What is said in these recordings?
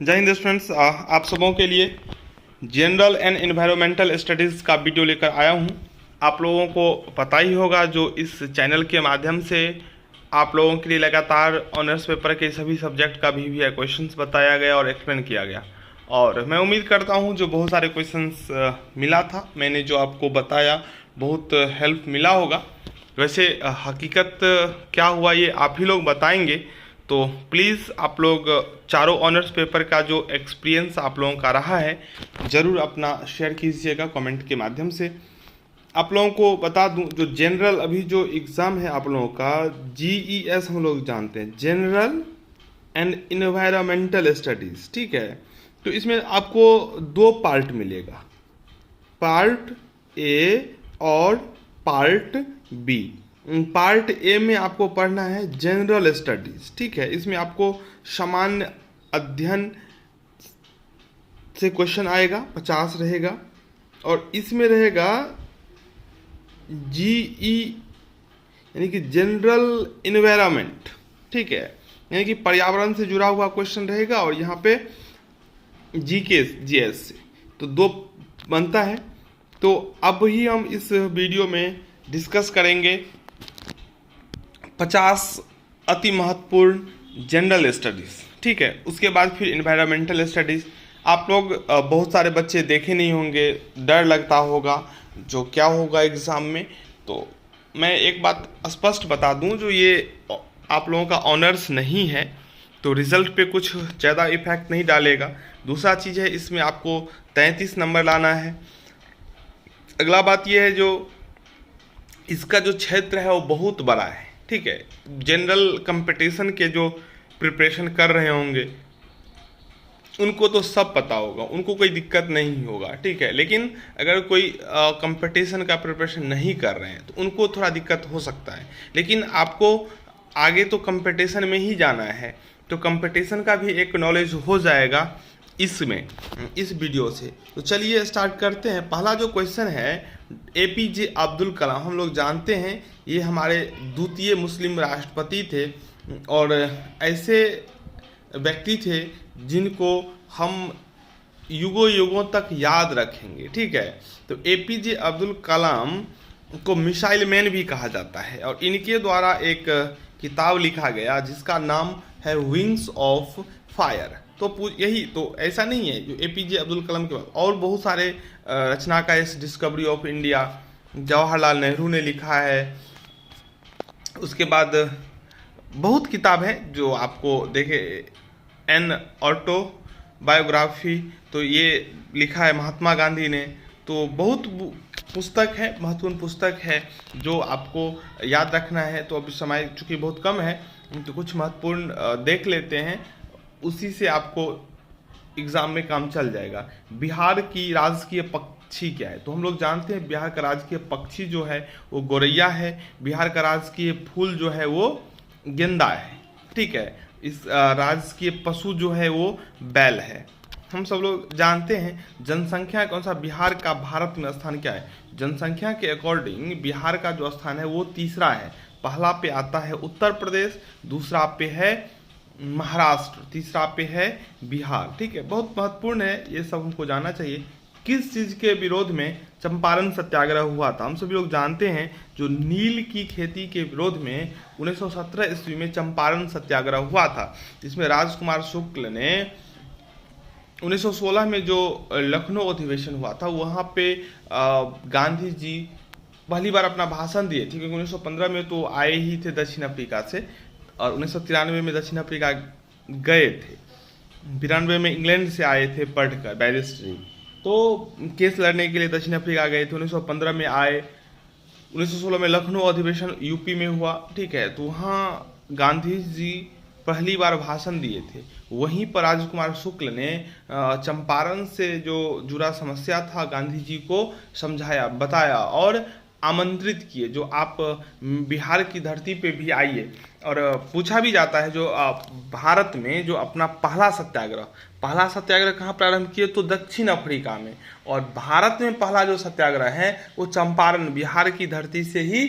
जय हिंद स्टूडेंट्स, आप सबों के लिए जनरल एंड एनवायरमेंटल स्टडीज़ का वीडियो लेकर आया हूं। आप लोगों को पता ही होगा जो इस चैनल के माध्यम से आप लोगों के लिए लगातार ऑनर्स पेपर के सभी सब्जेक्ट का भी क्वेश्चंस बताया गया और एक्सप्लेन किया गया। और मैं उम्मीद करता हूं जो बहुत सारे क्वेश्चंस मिला था, मैंने जो आपको बताया बहुत हेल्प मिला होगा। वैसे हकीकत क्या हुआ ये आप ही लोग बताएंगे, तो प्लीज़ आप लोग चारों ऑनर्स पेपर का जो एक्सपीरियंस आप लोगों का रहा है ज़रूर अपना शेयर कीजिएगा कमेंट के माध्यम से। आप लोगों को बता दूं जो जनरल अभी जो एग्ज़ाम है आप लोगों का GES हम लोग जानते हैं, जनरल एंड इन्वायरमेंटल स्टडीज़, ठीक है। तो इसमें आपको दो पार्ट मिलेगा, पार्ट ए और पार्ट बी। पार्ट ए में आपको पढ़ना है जनरल स्टडीज़, ठीक है। इसमें आपको सामान्य अध्ययन से क्वेश्चन आएगा, 50 रहेगा। और इसमें रहेगा GE यानी कि जनरल इन्वायरमेंट, ठीक है, यानी कि पर्यावरण से जुड़ा हुआ क्वेश्चन रहेगा। और यहाँ पे GS से तो दो बनता है। तो अब ही हम इस वीडियो में डिस्कस करेंगे 50 अति महत्वपूर्ण जनरल स्टडीज़, ठीक है। उसके बाद फिर इन्वायरमेंटल स्टडीज़। आप लोग बहुत सारे बच्चे देखे नहीं होंगे, डर लगता होगा जो क्या होगा एग्ज़ाम में। तो मैं एक बात स्पष्ट बता दूं, जो ये आप लोगों का ऑनर्स नहीं है तो रिज़ल्ट पे कुछ ज़्यादा इफेक्ट नहीं डालेगा। दूसरा चीज़ है, इसमें आपको 33 नंबर लाना है। अगला बात यह है जो इसका जो क्षेत्र है वो बहुत बड़ा है, ठीक है। जनरल कंपटीशन के जो प्रिपरेशन कर रहे होंगे उनको तो सब पता होगा, उनको कोई दिक्कत नहीं होगा, ठीक है। लेकिन अगर कोई कंपटीशन का प्रिपरेशन नहीं कर रहे हैं तो उनको थोड़ा दिक्कत हो सकता है। लेकिन आपको आगे तो कंपटीशन में ही जाना है, तो कंपटीशन का भी एक नॉलेज हो जाएगा इसमें, इस वीडियो से। तो चलिए स्टार्ट करते हैं। पहला जो क्वेश्चन है, APJ अब्दुल कलाम, हम लोग जानते हैं ये हमारे द्वितीय मुस्लिम राष्ट्रपति थे और ऐसे व्यक्ति थे जिनको हम युगों युगों तक याद रखेंगे, ठीक है। तो APJ अब्दुल कलाम को मिसाइल मैन भी कहा जाता है और इनके द्वारा एक किताब लिखा गया जिसका नाम है विंग्स ऑफ फायर। तो यही तो ऐसा नहीं है जो APJ अब्दुल कलाम के बाद और बहुत सारे रचनाकार, discovery of India Jawaharlal Nehru ने लिखा है। उसके बाद बहुत किताब है जो आपको देखे, एन ऑटोबायोग्राफी, तो ये लिखा है महात्मा गांधी ने। तो बहुत पुस्तक है, महत्वपूर्ण पुस्तक है जो आपको याद रखना है। तो अभी समय चूँकि बहुत कम है तो कुछ महत्वपूर्ण देख लेते हैं, उसी से आपको एग्ज़ाम में काम चल जाएगा। बिहार की राजकीय पक्षी क्या है? तो हम लोग जानते हैं बिहार का राजकीय पक्षी जो है वो गौरैया है। बिहार का राजकीय फूल जो है वो गेंदा है, ठीक है। इस राजकीय पशु जो है वो बैल है। हम सब लोग जानते हैं जनसंख्या कौन सा बिहार का भारत में स्थान क्या है? जनसंख्या के अकॉर्डिंग बिहार का जो स्थान है वो तीसरा है। पहला पे आता है उत्तर प्रदेश, दूसरा पे है महाराष्ट्र, तीसरा पे है बिहार, ठीक है। बहुत महत्वपूर्ण है, ये सब हमको जानना चाहिए। किस चीज़ के विरोध में चंपारण सत्याग्रह हुआ था? हम सभी लोग जानते हैं जो नील की खेती के विरोध में 1917 ईस्वी में चंपारण सत्याग्रह हुआ था, जिसमें राजकुमार शुक्ल ने 1916 में जो लखनऊ अधिवेशन हुआ था वहाँ पे गांधी जी पहली बार अपना भाषण दिए थे, क्योंकि 1915 में तो आए ही थे दक्षिण अफ्रीका से और 1993 में दक्षिण अफ्रीका गए थे। 92 में इंग्लैंड से आए थे पढ़कर बैरिस्ट्री, तो केस लड़ने के लिए दक्षिण अफ्रीका गए थे। 1915 में आए, 1916 में लखनऊ अधिवेशन यूपी में हुआ, ठीक है। तो वहाँ गांधी जी पहली बार भाषण दिए थे। वहीं पर राजकुमार शुक्ल ने चंपारण से जो जुड़ा समस्या था गांधी जी को समझाया, बताया और आमंत्रित किए जो आप बिहार की धरती पे भी आइए। और पूछा भी जाता है जो भारत में जो अपना पहला सत्याग्रह कहाँ प्रारंभ किए? तो दक्षिण अफ्रीका में। और भारत में पहला जो सत्याग्रह है वो चंपारण बिहार की धरती से ही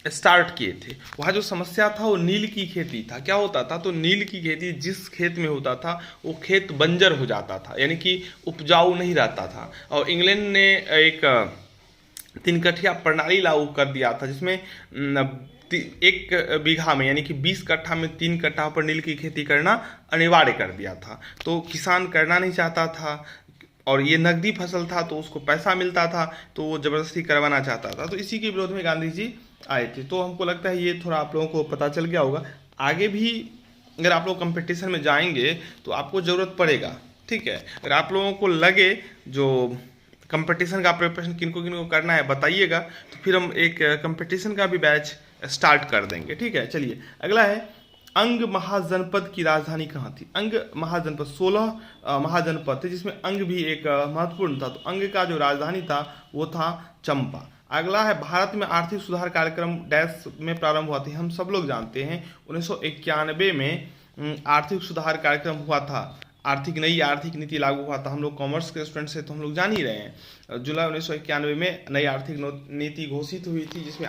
स्टार्ट किए थे। वहाँ जो समस्या था वो नील की खेती था। क्या होता था, तो नील की खेती जिस खेत में होता था वो खेत बंजर हो जाता था, यानी कि उपजाऊ नहीं रहता था। और इंग्लैंड ने एक 3 कठिया प्रणाली लागू कर दिया था, जिसमें 1 बीघा में यानी कि 20 कट्ठा में 3 कट्ठा पर नील की खेती करना अनिवार्य कर दिया था। तो किसान करना नहीं चाहता था, और ये नकदी फसल था तो उसको पैसा मिलता था, तो वो ज़बरदस्ती करवाना चाहता था। तो इसी के विरोध में गांधी जी आए थे। तो हमको लगता है ये थोड़ा आप लोगों को पता चल गया होगा। आगे भी अगर आप लोग कंपटीशन में जाएंगे तो आपको ज़रूरत पड़ेगा, ठीक है। अगर आप लोगों को लगे जो कंपटीशन का प्रिपरेशन किनको किनको करना है बताइएगा, तो फिर हम एक कंपटीशन का भी बैच स्टार्ट कर देंगे, ठीक है। चलिए अगला है, अंग महाजनपद की राजधानी कहाँ थी। अंग महाजनपद 16 महाजनपद थे, जिसमें अंग भी एक महत्वपूर्ण था। तो अंग का जो राजधानी था वो था चंपा। अगला है, भारत में आर्थिक सुधार कार्यक्रम डैश में प्रारंभ हुआ था। हम सब लोग जानते हैं 1991 में आर्थिक सुधार कार्यक्रम हुआ था, नई आर्थिक नीति लागू हुआ था। हम लोग कॉमर्स के स्टूडेंट से तो हम लोग जान ही रहे हैं। जुलाई 1991 में नई आर्थिक नीति घोषित हुई थी, जिसमें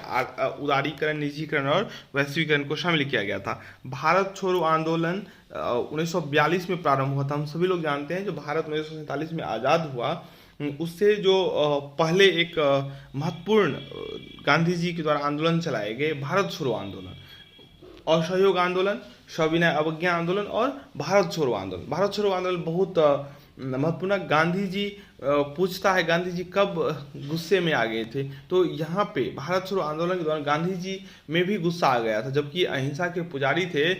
उदारीकरण, निजीकरण और वैश्वीकरण को शामिल किया गया था। भारत छोड़ो आंदोलन 1942 में प्रारंभ हुआ था। हम सभी लोग जानते हैं जो भारत 1947 में आज़ाद हुआ, उससे जो पहले एक महत्वपूर्ण गांधी जी के द्वारा आंदोलन चलाए गए, भारत छोड़ो आंदोलन, असहयोग आंदोलन, सविनय अवज्ञा आंदोलन और भारत छोड़ो आंदोलन। भारत छोड़ो आंदोलन बहुत महत्वपूर्ण। गांधी जी पूछता है गांधी जी कब गुस्से में आ गए थे, तो यहाँ पे भारत छोड़ो आंदोलन के दौरान गांधी जी में भी गुस्सा आ गया था। जबकि अहिंसा के पुजारी थे,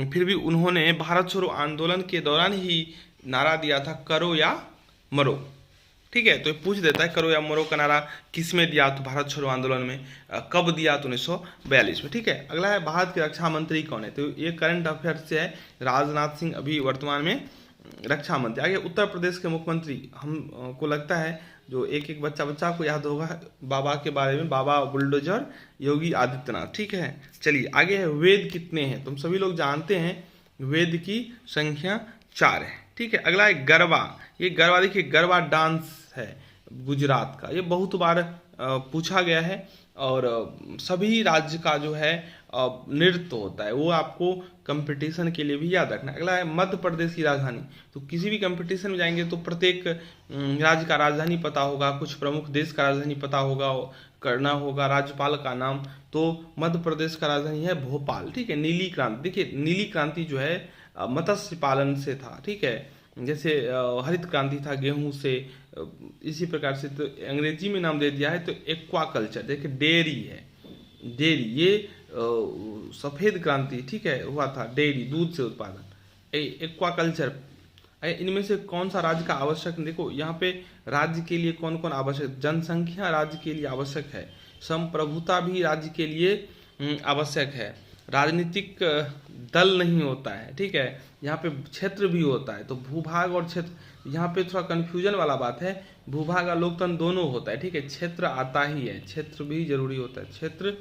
फिर भी उन्होंने भारत छोड़ो आंदोलन के दौरान ही नारा दिया था, करो या मरो, ठीक है। तो ये पूछ देता है करो या मरो का नारा किस में दिया, तो भारत छोड़ो आंदोलन में। कब दिया, तो 1942 में, ठीक है। अगला है, भारत के रक्षा मंत्री कौन है। तो ये करंट अफेयर्स से है, राजनाथ सिंह अभी वर्तमान में रक्षा मंत्री। आगे, उत्तर प्रदेश के मुख्यमंत्री, हमको लगता है जो एक बच्चा को याद होगा बाबा के बारे में, बाबा बुलडोजर योगी आदित्यनाथ, ठीक है। चलिए आगे है, वेद कितने हैं। तुम सभी लोग जानते हैं वेद की संख्या 4 है, ठीक है। अगला है गरबा। ये गरबा देखिए, गरबा डांस है गुजरात का, ये बहुत बार पूछा गया है, और सभी राज्य का जो है नृत्य होता है, वो आपको कंपटीशन के लिए भी याद रखना है। अगला है, मध्य प्रदेश की राजधानी। तो किसी भी कंपटीशन में जाएंगे तो प्रत्येक राज्य का राजधानी पता होगा, कुछ प्रमुख देश का राजधानी पता होगा, करना होगा, राज्यपाल का नाम। तो मध्य प्रदेश का राजधानी है भोपाल, ठीक है। नीली क्रांति, देखिए नीली क्रांति जो है मत्स्य पालन से था, ठीक है। जैसे हरित क्रांति था गेहूं से, इसी प्रकार से। तो अंग्रेजी में नाम दे दिया है, तो एक्वाकल्चर, देखिए डेयरी है, डेयरी। ये सफ़ेद क्रांति, ठीक है, हुआ था डेयरी, दूध से उत्पादन, एक्वाकल्चर। इनमें से कौन सा राज्य का आवश्यक, देखो यहाँ पे राज्य के लिए कौन कौन आवश्यक, जनसंख्या राज्य के लिए आवश्यक है, संप्रभुता भी राज्य के लिए आवश्यक है, राजनीतिक दल नहीं होता है, ठीक है। यहाँ पे क्षेत्र भी होता है, तो भूभाग और क्षेत्र, यहाँ पे थोड़ा कन्फ्यूजन वाला बात है, भूभाग और लोकतंत्र दोनों होता है, ठीक है। क्षेत्र आता ही है, क्षेत्र भी जरूरी होता है, क्षेत्र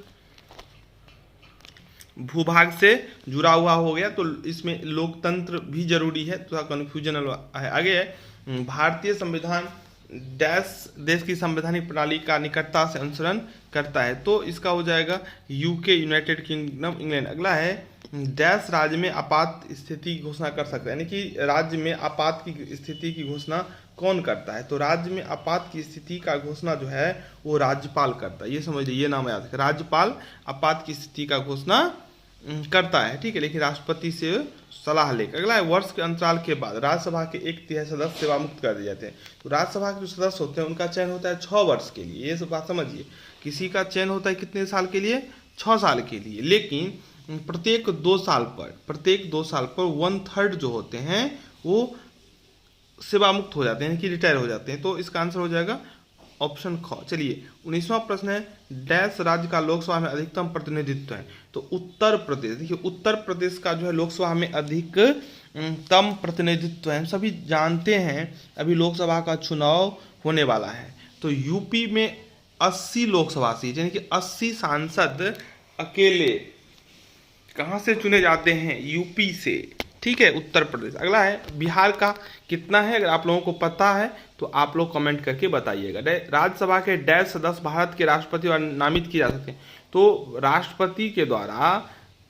भूभाग से जुड़ा हुआ हो गया, तो इसमें लोकतंत्र भी जरूरी है, थोड़ा कन्फ्यूजन है। आगे है, भारतीय संविधान डैश देश की संवैधानिक प्रणाली का निकटता से अनुसरण करता है। तो इसका हो जाएगा यूके, यूनाइटेड किंगडम, इंग्लैंड। अगला है, डैश राज्य में आपात स्थिति की घोषणा कर सकता है, यानी कि राज्य में आपात की स्थिति की घोषणा कौन करता है। तो राज्य में आपात की स्थिति का घोषणा जो है वो राज्यपाल करता है, ये समझ लीजिए, ये नाम याद रखें, राज्यपाल आपात की स्थिति का घोषणा करता है, ठीक है, लेकिन राष्ट्रपति से सलाह लेकर। अगला है, वर्ष के अंतराल के बाद राज्यसभा के 1/3 सदस्य सेवा मुक्त कर दिए जाते हैं। तो राज्यसभा के जो सदस्य होते हैं उनका चयन होता है 6 वर्ष के लिए, ये सब बात समझिए। किसी का चयन होता है कितने साल के लिए, 6 साल के लिए, लेकिन प्रत्येक 2 साल पर 1/3 जो होते हैं वो सेवा मुक्त हो जाते हैं, कि रिटायर हो जाते हैं। तो इसका आंसर हो जाएगा ऑप्शन ख। चलिए 19वां प्रश्न है, डैश राज्य का लोकसभा में अधिकतम प्रतिनिधित्व है। तो उत्तर प्रदेश, देखिए उत्तर प्रदेश का जो है लोकसभा में अधिकतम प्रतिनिधित्व है। हम सभी जानते हैं अभी लोकसभा का चुनाव होने वाला है, तो यूपी में 80 लोकसभा सीट, यानी कि 80 सांसद अकेले कहाँ से चुने जाते हैं, यूपी से, ठीक है, उत्तर प्रदेश। अगला है बिहार का कितना है, अगर आप लोगों को पता है तो आप लोग कमेंट करके बताइएगा। राज्यसभा के डैश सदस्य भारत के राष्ट्रपति और नामित किए जा सकते हैं। तो राष्ट्रपति के द्वारा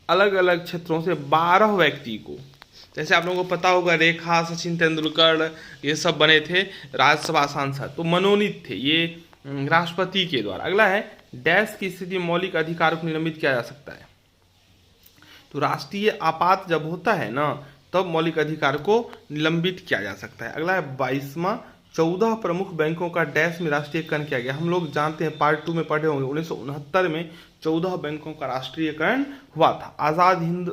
अलग अलग क्षेत्रों से 12 व्यक्ति को, जैसे आप लोगों को पता होगा रेखा, सचिन तेंदुलकर, ये सब बने थे राज्यसभा सांसद, तो मनोनीत थे ये राष्ट्रपति के द्वारा। अगला है डैश की स्थिति मौलिक अधिकार को निलंबित किया जा सकता है। तो राष्ट्रीय आपात जब होता है ना, तब मौलिक अधिकार को निलंबित किया जा सकता है। अगला है 22वां 14 प्रमुख बैंकों का डैश में राष्ट्रीयकरण किया गया। हम लोग जानते हैं, पार्ट 2 में पढ़े होंगे, 1969 में 14 बैंकों का राष्ट्रीयकरण हुआ था। आज़ाद हिंद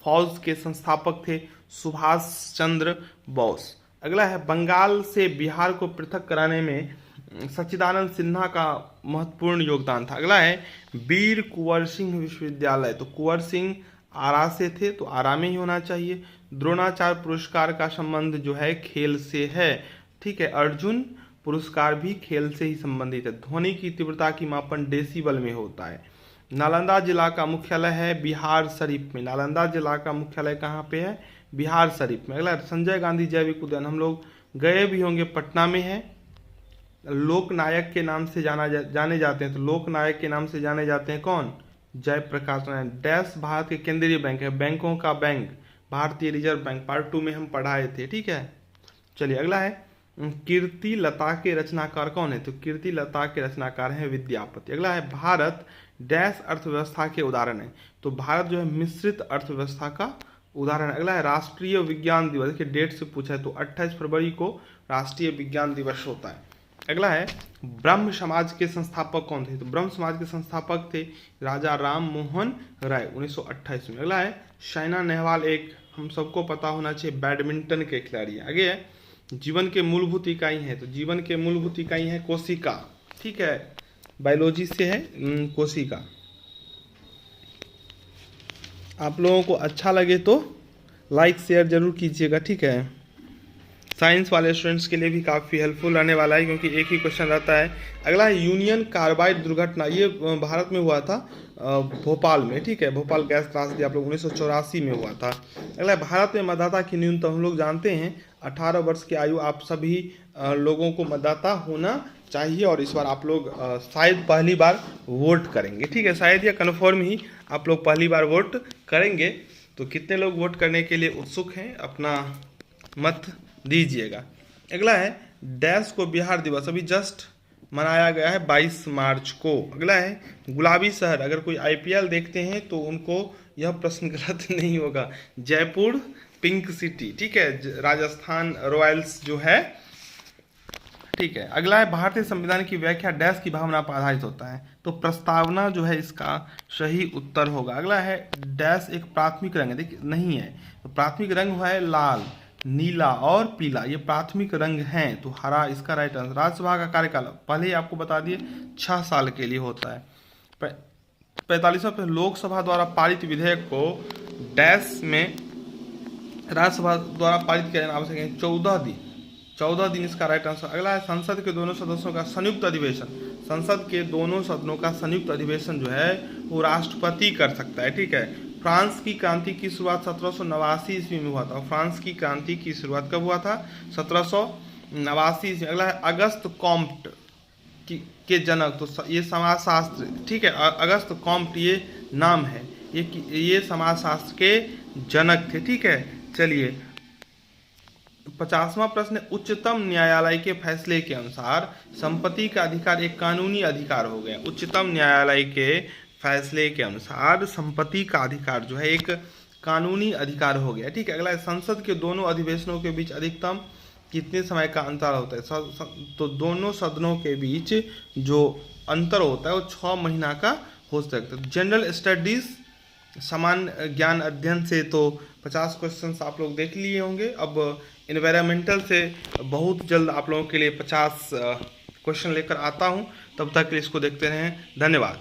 फौज के संस्थापक थे सुभाष चंद्र बोस। अगला है बंगाल से बिहार को पृथक कराने में सच्चिदानंद सिन्हा का महत्वपूर्ण योगदान था। अगला है वीर कुंवर सिंह विश्वविद्यालय। तो कुंवर सिंह आरा से थे, तो आरा में ही होना चाहिए। द्रोणाचार्य पुरस्कार का संबंध जो है खेल से है, ठीक है। अर्जुन पुरस्कार भी खेल से ही संबंधित है। ध्वनि की तीव्रता की मापन डेसिबल में होता है। नालंदा जिला का मुख्यालय है बिहार शरीफ में। नालंदा जिला का मुख्यालय कहाँ पे है, बिहार शरीफ में। अगला संजय गांधी जैविक उद्यान, हम लोग गए भी होंगे, पटना में है। लोकनायक के नाम से जाने जाते हैं, तो लोकनायक के नाम से जाने जाते हैं कौन, जयप्रकाश नारायण। डैश भारत के केंद्रीय बैंक है, बैंकों का बैंक भारतीय रिजर्व बैंक, पार्ट 2 में हम पढ़ाए थे, ठीक है। चलिए अगला है कीर्ति लता के रचनाकार कौन है, तो कीर्ति लता के रचनाकार हैं विद्यापति। अगला है भारत डैश अर्थव्यवस्था के उदाहरण है, तो भारत जो है मिश्रित अर्थव्यवस्था का उदाहरण। अगला है राष्ट्रीय विज्ञान दिवस, देखिए डेट से पूछा है, तो 28 फरवरी को राष्ट्रीय विज्ञान दिवस होता है। अगला है ब्रह्म समाज के संस्थापक कौन थे, तो ब्रह्म समाज के संस्थापक थे राजा राम मोहन राय, 1928 में। अगला है साइना नेहवाल, एक हम सबको पता होना चाहिए बैडमिंटन के खिलाड़ी है। आगे है जीवन के मूलभूत इकाई है, तो जीवन के मूलभूत इकाई है कोशिका, ठीक है, बायोलॉजी से है कोशिका। आप लोगों को अच्छा लगे तो लाइक शेयर जरूर कीजिएगा, ठीक है। साइंस वाले स्टूडेंट्स के लिए भी काफ़ी हेल्पफुल रहने वाला है, क्योंकि एक ही क्वेश्चन रहता है। अगला है यूनियन कार्बाइड दुर्घटना, ये भारत में हुआ था भोपाल में, ठीक है, भोपाल गैस त्रासदी आप लोग 1984 में हुआ था। अगला है भारत में मतदाता की न्यूनतम, हम लोग जानते हैं 18 वर्ष की आयु आप सभी लोगों को मतदाता होना चाहिए, और इस बार आप लोग शायद पहली बार वोट करेंगे, ठीक है, शायद या कन्फर्म ही आप लोग पहली बार वोट करेंगे। तो कितने लोग वोट करने के लिए उत्सुक हैं, अपना मत दीजिएगा। अगला है डैश को बिहार दिवस अभी जस्ट मनाया गया है 22 मार्च को। अगला है गुलाबी शहर, अगर कोई आईपीएल देखते हैं तो उनको यह प्रश्न गलत नहीं होगा, जयपुर पिंक सिटी, ठीक है, राजस्थान रॉयल्स जो है, ठीक है। अगला है भारतीय संविधान की व्याख्या डैश की भावना पर आधारित होता है, तो प्रस्तावना जो है इसका सही उत्तर होगा। अगला है डैश एक प्राथमिक रंग है, देखिए नहीं है, तो प्राथमिक रंग हुआ है लाल, नीला और पीला, ये प्राथमिक रंग हैं, तो हरा इसका राइट आंसर। राज्यसभा का कार्यकाल पहले ही आपको बता दिए 6 साल के लिए होता है। 45वां लोकसभा द्वारा पारित विधेयक को डैश में राज्यसभा द्वारा पारित किया जाना आवश्यक है, 14 दिन इसका राइट आंसर। अगला है संसद के दोनों सदस्यों का संयुक्त अधिवेशन, संसद के दोनों सदनों का संयुक्त अधिवेशन जो है वो राष्ट्रपति कर सकता है, ठीक है। फ्रांस की क्रांति की शुरुआत 1789 ईस्वी में हुआ था। फ्रांस की क्रांति की शुरुआत कब हुआ था, 1789 ईस्वी। अगला है अगस्त कॉम्ट के जनक, तो ये समाजशास्त्र, ठीक है, अगस्त कॉम्ट ये नाम है, ये समाजशास्त्र के जनक थे, ठीक है। चलिए 50वां प्रश्न, उच्चतम न्यायालय के फैसले के अनुसार संपत्ति का अधिकार एक कानूनी अधिकार हो गया। उच्चतम न्यायालय के फैसले के अनुसार संपत्ति का अधिकार जो है एक कानूनी अधिकार हो गया, ठीक है। अगला है संसद के दोनों अधिवेशनों के बीच अधिकतम कितने समय का अंतर होता है, तो दोनों सदनों के बीच जो अंतर होता है वो 6 महीना का हो सकता है। जनरल स्टडीज सामान्य ज्ञान अध्ययन से तो 50 क्वेश्चन आप लोग देख लिए होंगे। अब एनवायरमेंटल से बहुत जल्द आप लोगों के लिए 50 क्वेश्चन लेकर आता हूं, तब तक इसको देखते रहें, धन्यवाद।